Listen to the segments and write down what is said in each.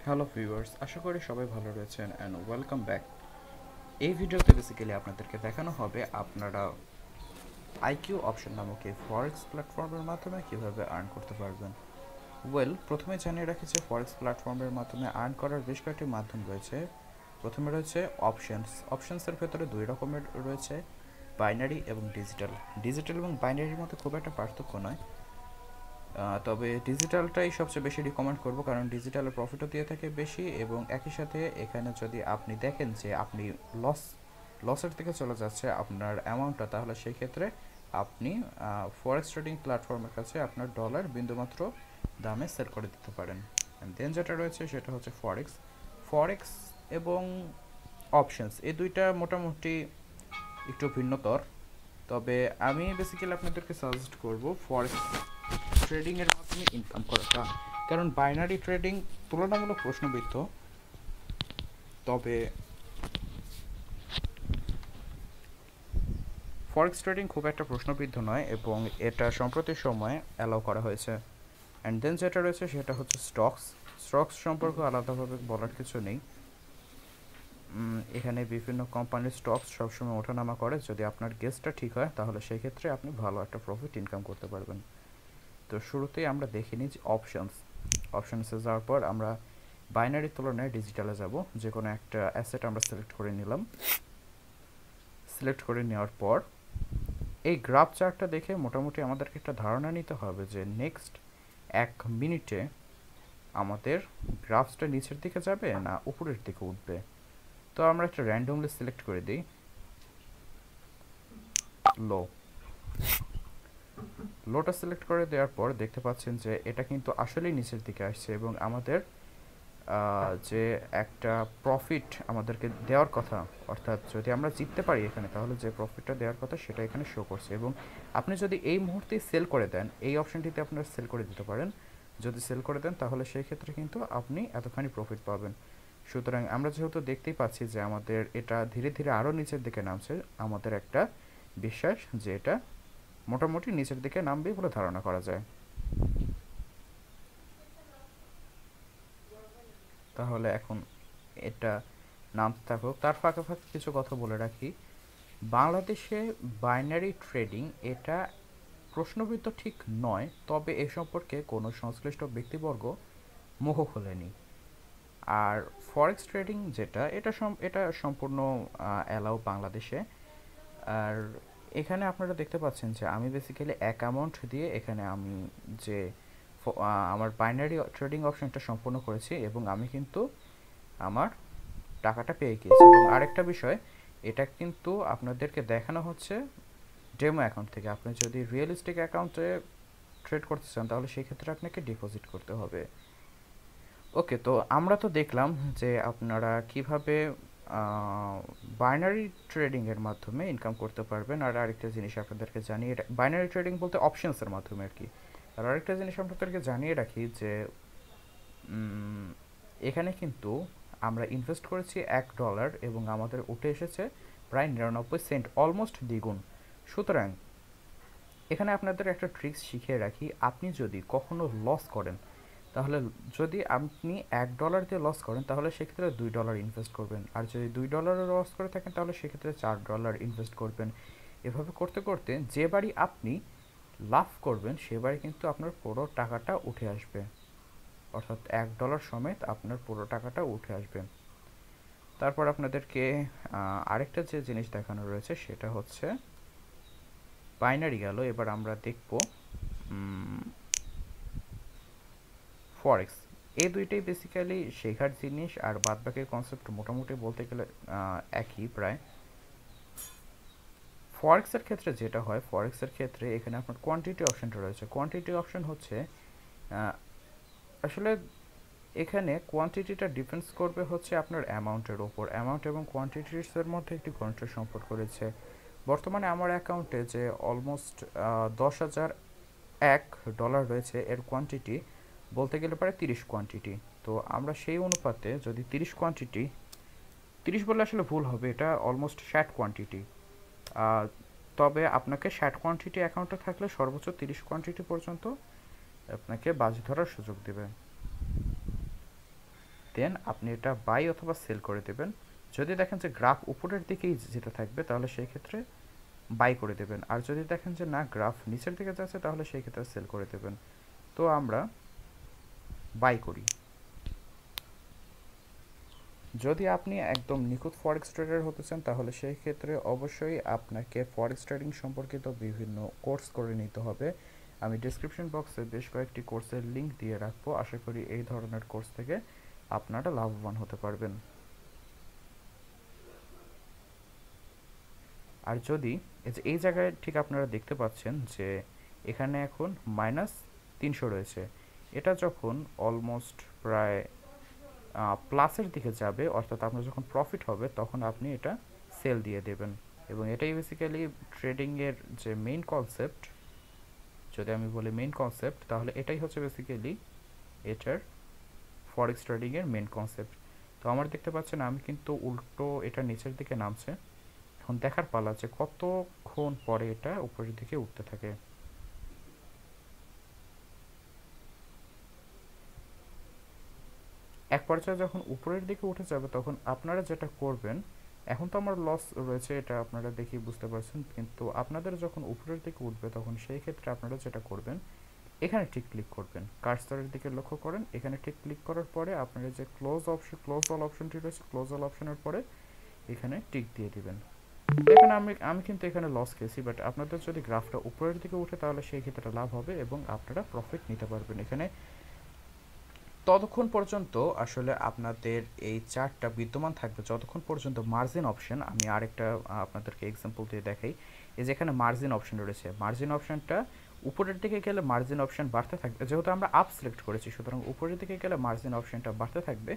Hello viewers, আশা করি সবাই ভালো রয়েছেন অ্যান্ড ওয়েলকাম ব্যাক। এই ভিডিওতে বেসিক্যালি আপনাদেরকে দেখানো হবে আপনারা আইকিউ অপশন নামক এই ফরেক্স প্ল্যাটফর্মের মাধ্যমে কীভাবে আর্ন করতে পারবেন। প্রথমে জানিয়ে রাখি যে ফরেক্স প্ল্যাটফর্মের মাধ্যমে আর্ন করার বেশ কয়েকটি মাধ্যম রয়েছে। প্রথমে রয়েছে অপশনসের ভেতরে দুই রকমের রয়েছে, বাইনারি এবং ডিজিটাল। ডিজিটাল এবং বাইনারির মধ্যে খুব একটা পার্থক্য নয়, তবে ডিজিটালটাই সবচেয়ে বেশি রিকমেন্ড করব, কারণ ডিজিটালের প্রফিটও দিয়ে থাকে বেশি এবং একই সাথে এখানে যদি আপনি দেখেন যে আপনি লসের দিকে চলে যাচ্ছে আপনার অ্যামাউন্টটা, তাহলে সেই ক্ষেত্রে আপনি ফরেক্স ট্রেডিং প্ল্যাটফর্মের কাছে আপনার ডলার বিন্দুমাত্র দামে সেল করে দিতে পারেন। দেন যেটা রয়েছে সেটা হচ্ছে ফরেক্স ফরেক্স এবং অপশনস, এই দুইটা মোটামুটি একটু ভিন্নতর। তবে আমি বেসিক্যালি আপনাদেরকে সাজেস্ট করব ফরেক্স ট্রেডিংয়ের মাধ্যমে ইনকাম করাটা, কারণ বাইনারি ট্রেডিং তুলনামূলক প্রশ্নবিদ্ধ। তবে ফরেক্স ট্রেডিং খুব একটা প্রশ্নবিদ্ধ নয় এবং এটা সম্প্রতি সময়ে অ্যালাউ করা হয়েছে। অ্যান্ড দেন যেটা রয়েছে সেটা হচ্ছে স্টকস সম্পর্কে আলাদাভাবে বলার কিছু নেই। এখানে বিভিন্ন কোম্পানির স্টকস সবসময় ওঠানামা করে, যদি আপনার গেসটা ঠিক হয় তাহলে সেই ক্ষেত্রে আপনি ভালো একটা প্রফিট ইনকাম করতে পারবেন। তো শুরুতেই আমরা দেখে নিই যে অপশনসে যাওয়ার পর আমরা বাইনারির তুলনায় ডিজিটালে যাব। যে কোনো একটা অ্যাসেট আমরা সিলেক্ট করে নিলাম। সিলেক্ট করে নেওয়ার পর এই গ্রাফ চার্টটা দেখে মোটামুটি আমাদেরকে একটা ধারণা নিতে হবে যে নেক্সট 1 মিনিটে আমাদের গ্রাফসটা নিচের দিকে যাবে না উপরের দিকে উঠবে। তো আমরা একটা র্যান্ডমলি সিলেক্ট করে দিই লোটা সিলেক্ট করে দেওয়ার পর দেখতে পাচ্ছেন যে এটা কিন্তু আসলেই নিচের দিকে আসছে এবং আমাদের যে একটা প্রফিট আমাদেরকে দেওয়ার কথা, অর্থাৎ যদি আমরা জিততে পারি এখানে, তাহলে যে প্রফিটটা দেওয়ার কথা সেটা এখানে শো করছে। এবং আপনি যদি এই মুহূর্তে সেল করে দেন, এই অপশনটিতে আপনারা সেল করে দিতে পারেন। যদি সেল করে দেন তাহলে সেই ক্ষেত্রে কিন্তু আপনি এতখানি প্রফিট পাবেন। সুতরাং আমরা যেহেতু দেখতেই পাচ্ছি যে আমাদের এটা ধীরে ধীরে আরও নিচের দিকে নামছে, আমাদের একটা বিশ্বাস যে এটা মোটামুটি নিচের দিকে নামবে বলে ধারণা করা যায়। তাহলে এখন এটা নামতে থাকুক, তার ফাঁকে ফাঁকে কিছু কথা বলে রাখি। বাংলাদেশে বাইনারি ট্রেডিং এটা প্রশ্নবিদ্ধ ঠিক নয়, তবে এ সম্পর্কে কোনো সংশ্লিষ্ট ব্যক্তিবর্গ মুখ খোলেনি। আর ফরেক্স ট্রেডিং যেটা, এটা সম্পূর্ণ অ্যালাউ বাংলাদেশে। আর এখানে আপনারা দেখতে পাচ্ছেন যে আমি বেসিক্যালি এক অ্যামাউন্ট দিয়ে এখানে আমি যে আমার বাইনারি ট্রেডিং অপশনটা সম্পূর্ণ করেছি এবং আমি কিন্তু আমার টাকাটা পেয়ে গিয়েছি। এবং আরেকটা বিষয়, এটা কিন্তু আপনাদেরকে দেখানো হচ্ছে ডেমো অ্যাকাউন্ট থেকে। আপনি যদি রিয়েলিস্টিক অ্যাকাউন্টে ট্রেড করতে চান তাহলে সেই ক্ষেত্রে আপনাকে ডিপোজিট করতে হবে। ওকে, তো আমরা তো দেখলাম যে আপনারা কিভাবে বাইনারি ট্রেডিংয়ের মাধ্যমে ইনকাম করতে পারবেন। আর আরেকটা জিনিস আপনাদেরকে জানিয়ে, বাইনারি ট্রেডিং বলতে অপশনসের মাধ্যমে আর কি। আর আরেকটা জিনিস আপনাদেরকে জানিয়ে রাখি যে এখানে কিন্তু আমরা ইনভেস্ট করেছি $1 এবং আমাদের উঠে এসেছে প্রায় 99 সেন্ট, অলমোস্ট দ্বিগুণ। সুতরাং এখানে আপনাদের একটা ট্রিক্স শিখিয়ে রাখি, আপনি যদি কখনো লস করেন তাহলে, যদি আপনি $1 দিয়ে লস করেন তাহলে সেক্ষেত্রে $2 ইনভেস্ট করবেন, আর যদি $2 লস করে থাকেন তাহলে সেক্ষেত্রে $4 ইনভেস্ট করবেন। এভাবে করতে করতে যে বাড়ি আপনি লাভ করবেন সে বাড়ি কিন্তু আপনার পুরো টাকাটা উঠে আসবে, অর্থাৎ $1 সমেত আপনার পুরো টাকাটা উঠে আসবে। তারপর আপনাদেরকে আরেকটা যে জিনিস দেখানো রয়েছে সেটা হচ্ছে বাইনারি গেল, এবার আমরা দেখব ফরেক্স। এই দুইটাই বেসিক্যালি শেখার জিনিস, আর বাদবাকি কনসেপ্ট মোটামুটি বলতে গেলে একই প্রায়। ফরেক্সের ক্ষেত্রে যেটা হয়, ফরেক্সের ক্ষেত্রে এখানে আপনার কোয়ান্টিটি অপশনটা রয়েছে। কোয়ান্টিটি অপশন হচ্ছে আসলে এখানে কোয়ান্টিটিটা ডিপেন্ডস করবে হচ্ছে আপনার অ্যামাউন্টের ওপর। অ্যামাউন্ট এবং কোয়ান্টিটিসের মধ্যে একটি ঘনিষ্ঠ সম্পর্ক রয়েছে। বর্তমানে আমার অ্যাকাউন্টে যে অলমোস্ট $10,001 রয়েছে, এর কোয়ান্টিটি বলতে গেলে প্রায় 30 কোয়ান্টিটি। তো আমরা সেই অনুপাতে যদি 30 কোয়ান্টিটি, 30 বললে আসলে ভুল হবে, এটা অলমোস্ট 60 কোয়ান্টিটি। তবে আপনাকে 60 কোয়ান্টিটি অ্যাকাউন্টে থাকলে সর্বোচ্চ 30 কোয়ান্টিটি পর্যন্ত আপনাকে বাজি ধরার সুযোগ দেবে। দেন আপনি এটা বাই অথবা সেল করে দেবেন। যদি দেখেন যে গ্রাফ উপরের দিকেই যেতে থাকবে তাহলে সেই ক্ষেত্রে বাই করে দেবেন, আর যদি দেখেন যে না গ্রাফ নিচের দিকে যাচ্ছে তাহলে সেই ক্ষেত্রে সেল করে দেবেন। তো আমরা বাই করি। যদি আপনি একদম নিখুঁত ফরেক্স ট্রেডার হতে চান তাহলে সেই ক্ষেত্রে অবশ্যই আপনাকে ফরেক্স ট্রেডিং সম্পর্কিত বিভিন্ন কোর্স করে নিতে হবে। আমি ডিসক্রিপশন বক্সে বেশ কয়েকটি কোর্সের লিঙ্ক দিয়ে রাখবো, আশা করি এই ধরনের কোর্স থেকে আপনারা লাভবান হতে পারবেন। আর যদি এই জায়গায় ঠিক আপনারা দেখতে পাচ্ছেন যে এখানে এখন -300 রয়েছে, এটা যখন অলমোস্ট প্রায় প্লাসের দিকে যাবে অর্থাৎ আপনার যখন প্রফিট হবে তখন আপনি এটা সেল দিয়ে দেবেন। এবং এটাই বেসিক্যালি ট্রেডিংয়ের যে মেইন কনসেপ্ট, যদি আমি বলি মেইন কনসেপ্ট তাহলে এটাই হচ্ছে বেসিক্যালি এটার ফরেক্স ট্রেডিংয়ের মেইন কনসেপ্ট। তো আমার দেখতে পাচ্ছেন আমি কিন্তু উল্টো এটা নিচের দিকে নামছে, এখন দেখার পালা যে কতক্ষণ পরে এটা উপরের দিকে উঠতে থাকে। এক পর্যায়ে যখন উপরের দিকে উঠে যাবে তখন আপনারা যেটা করবেন, এখন তো আমার লস রয়েছে এটা আপনারা দেখেই বুঝতে পারছেন, কিন্তু আপনাদের যখন উপরের দিকে উঠবে তখন সেই ক্ষেত্রে আপনারা যেটা করবেন এখানে ঠিক ক্লিক করবেন, কার্সরের দিকে লক্ষ্য করেন, এখানে ঠিক ক্লিক করার পরে আপনারা যে ক্লোজ অল অপশনটি রয়েছে ক্লোজ অল অপশনের পরে এখানে টিক দিয়ে দিবেন। দেখুন আমি কিন্তু এখানে লস খেয়েছি, বাট আপনাদের যদি গ্রাফটা উপরের দিকে উঠে তাহলে সেই ক্ষেত্রে লাভ হবে এবং আপনারা প্রফিট নিতে পারবেন এখানে। ততক্ষণ পর্যন্ত আসলে আপনাদের এই চার্টটা বিদ্যমান থাকবে যতক্ষণ পর্যন্ত মার্জিন অপশন, আমি আরেকটা আপনাদেরকে এক্সাম্পল দিয়ে দেখাই। এই যেখানে মার্জিন অপশন রয়েছে, মার্জিন অপশনটা উপরের দিকে গেলে মার্জিন অপশন বাড়তে থাকবে, যেহেতু আমরা আপ সিলেক্ট করেছি সুতরাং উপরের দিকে গেলে মার্জিন অপশনটা বাড়তে থাকবে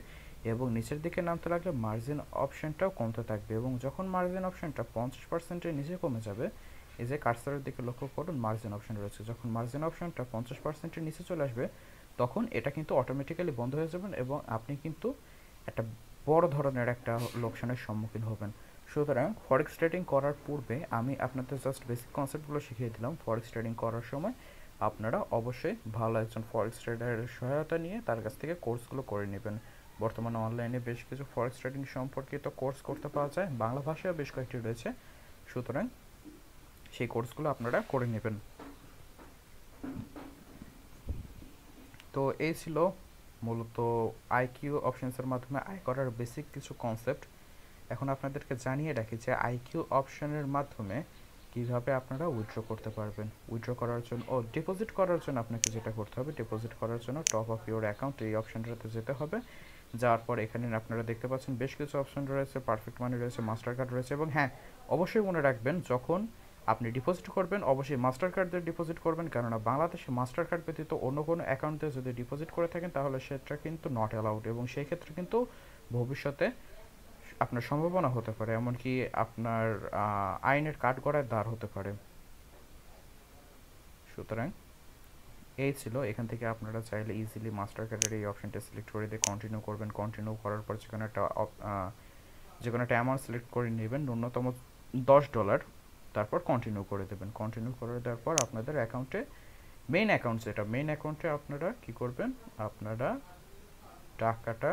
এবং নিচের দিকে নামতে লাগলে মার্জিন অপশনটাও কমতে থাকবে। এবং যখন মার্জিন অপশনটা 50%-এর নিচে কমে যাবে, এই যে কার্সরের দিকে লক্ষ্য করুন মার্জিন অপশন রয়েছে, যখন মার্জিন অপশনটা 50%-এর নিচে চলে আসবে তখন এটা কিন্তু অটোমেটিক্যালি বন্ধ হয়ে যাবেন এবং আপনি কিন্তু একটা বড় ধরনের একটা লোকসানের সম্মুখীন হবেন। সুতরাং ফরেক্স ট্রেডিং করার পূর্বে আমি আপনাদের জাস্ট বেসিক কনসেপ্টগুলো শিখিয়ে দিলাম। ফরেক্স ট্রেডিং করার সময় আপনারা অবশ্যই ভালো একজন ফরেক্স ট্রেডারের সহায়তা নিয়ে তার কাছ থেকে কোর্সগুলো করে নেবেন। বর্তমানে অনলাইনে বেশ কিছু ফরেক্স ট্রেডিং সম্পর্কিত কোর্স করতে পাওয়া যায়, বাংলা ভাষায় বেশ কয়েকটি রয়েছে, সুতরাং সেই কোর্সগুলো আপনারা করে নেবেন। তো এই ছিল মূলত আইকিউ অপশনসের মাধ্যমে আয় করার বেসিক কিছু কনসেপ্ট। এখন আপনাদেরকে জানিয়ে রাখি যে আইকিউ অপশনের মাধ্যমে কিভাবে আপনারা উইথড্র করতে পারবেন। উইথড্র করার জন্য ডিপোজিট করার জন্য আপনাকে যেটা করতে হবে, ডিপোজিট করার জন্য টপ আপ ইউর অ্যাকাউন্ট এই অপশনটাতে যেতে হবে। যাওয়ার পর এখানে আপনারা দেখতে পাচ্ছেন বেশ কিছু অপশন রয়েছে, পারফেক্ট মানি রয়েছে, মাস্টার কার্ড রয়েছে। এবং হ্যাঁ, অবশ্যই মনে রাখবেন যখন আপনি ডিপোজিট করবেন অবশ্যই মাস্টার কার্ড দিয়ে ডিপোজিট করবেন, কেননা বাংলাদেশে মাস্টার কার্ড ব্যতীত অন্য কোনো অ্যাকাউন্টে যদি ডিপোজিট করে থাকেন তাহলে সেটা কিন্তু নট অ্যালাউড এবং সেই ক্ষেত্রে কিন্তু ভবিষ্যতে আপনার সম্ভাবনা হতে পারে এমনকি আপনার আইনের কাঠগড়ায় দাঁড় হতে পারে। সুতরাং এই ছিল, এখান থেকে আপনারা চাইলে ইজিলি মাস্টার কার্ডের এই অপশনটা সিলেক্ট করে দিয়ে কন্টিনিউ করবেন। কন্টিনিউ করার পর যে কোনো একটা অ্যামাউন্ট সিলেক্ট করে নেবেন, ন্যূনতম $10, তারপর কন্টিনিউ করে দেবেন। কন্টিনিউ করে দেওয়ার পর আপনাদের অ্যাকাউন্টে মেইন অ্যাকাউন্টে আপনারা কি করবেন, আপনারা টাকাটা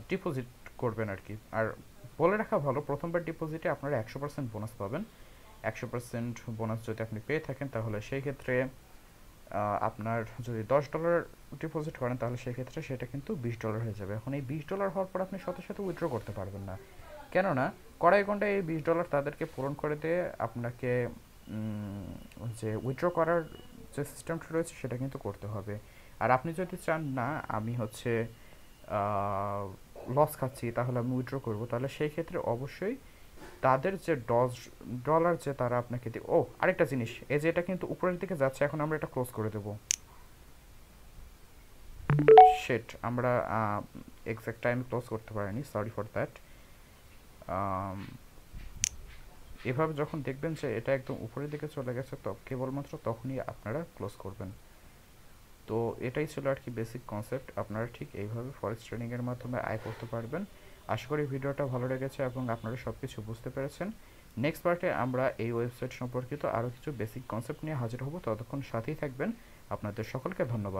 ডিপোজিট করবেন আর কি। আর বলে রাখা ভালো, প্রথমবার ডিপোজিটে আপনারা 100% বোনাস পাবেন। 100% বোনাস যদি আপনি পেয়ে থাকেন তাহলে সেই ক্ষেত্রে আপনার যদি $10 ডিপোজিট করেন তাহলে সেই ক্ষেত্রে সেটা কিন্তু $20 হয়ে যাবে। এখন এই $20 হওয়ার পর আপনি সাথে সাথে উইথড্র করতে পারবেন না, কেননা কড়াই ঘন্টায় এই $20 তাদেরকে পূরণ করে দিয়ে আপনাকে যে উইথড্র করার যে সিস্টেমটা রয়েছে সেটা কিন্তু করতে হবে। আর আপনি যদি চান না আমি হচ্ছে লস খাচ্ছি তাহলে আমি উইথড্র করবো, তাহলে সেই ক্ষেত্রে অবশ্যই তাদের যে $10 যে তারা আপনাকে দিবে। আরেকটা জিনিস, এই যে এটা কিন্তু উপরের দিকে যাচ্ছে, এখন আমরা এটা ক্লোজ করে দেবো। শিট, আমরা এক্সাক্ট টাইম ক্লোজ করতে পারিনি, সরি ফর দ্যাট। এভাবে যখন দেখবেন যে এটা একদম উপরের দিকে চলে গেছে তো কেবলমাত্র তখনই আপনারা ক্লোজ করবেন। তো এটাই ছিল আর কি বেসিক কনসেপ্ট, আপনারা ঠিক এইভাবে ফরেক্স ট্রেডিংয়ের মাধ্যমে আয় করতে পারবেন। আশা করি ভিডিওটা ভালো লেগেছে এবং আপনারা সব কিছু বুঝতে পেরেছেন। নেক্সট পার্টে আমরা এই ওয়েবসাইট সম্পর্কিত আরও কিছু বেসিক কনসেপ্ট নিয়ে হাজির হব, ততক্ষণ সাথেই থাকবেন। আপনাদের সকলকে ধন্যবাদ।